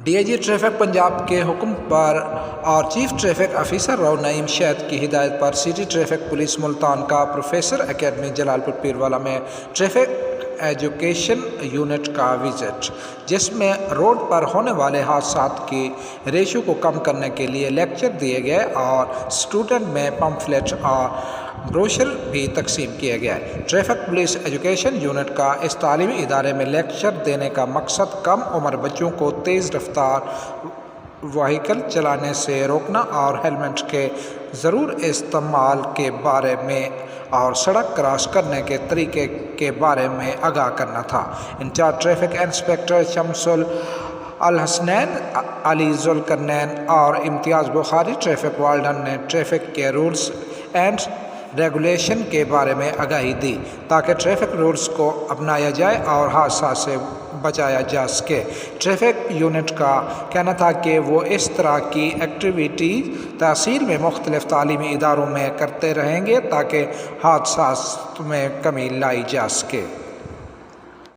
DIG traffic Punjab के हुक्म पर और chief traffic officer Rao Naeem Shahid की हिदायत पर सिटी ट्रैफिक पुलिस मुल्तान का प्रोफेसर एकेडमी जलालपुर पीरवाला में ट्रैफिक एजुकेशन यूनिट का विजिट, जिसमें रोड पर होने वाले हादसात की रेशो को कम करने के लिए लेक्चर दिए गए और स्टूडेंट में पम्फलेट और ब्रोशर भी तकसीम किए गए। ट्रैफिक पुलिस एजुकेशन यूनिट का इस तालीमी इदारे में लेक्चर देने का मकसद कम उम्र बच्चों को तेज़ रफ्तार व्हीकल चलाने से रोकना और हेलमेट के ज़रूर इस्तेमाल के बारे में और सड़क क्रॉस करने के तरीके के बारे में आगाह करना था। इंचार्ज ट्रैफिक इंस्पेक्टर शमसुल अल हसनैन, अली जुल्करनैन और इम्तियाज़ बुखारी ट्रैफिक वार्डन ने ट्रैफिक के रूल्स एंड रेगुलेशन के बारे में आगाही दी ताकि ट्रैफिक रूल्स को अपनाया जाए और हादसा से बचाया जा सके। ट्रैफिक यूनिट का कहना था कि वो इस तरह की एक्टिविटी तहसील में मुख्तलिफ तालीमी इदारों में करते रहेंगे ताकि हादसा में कमी लाई जा सके।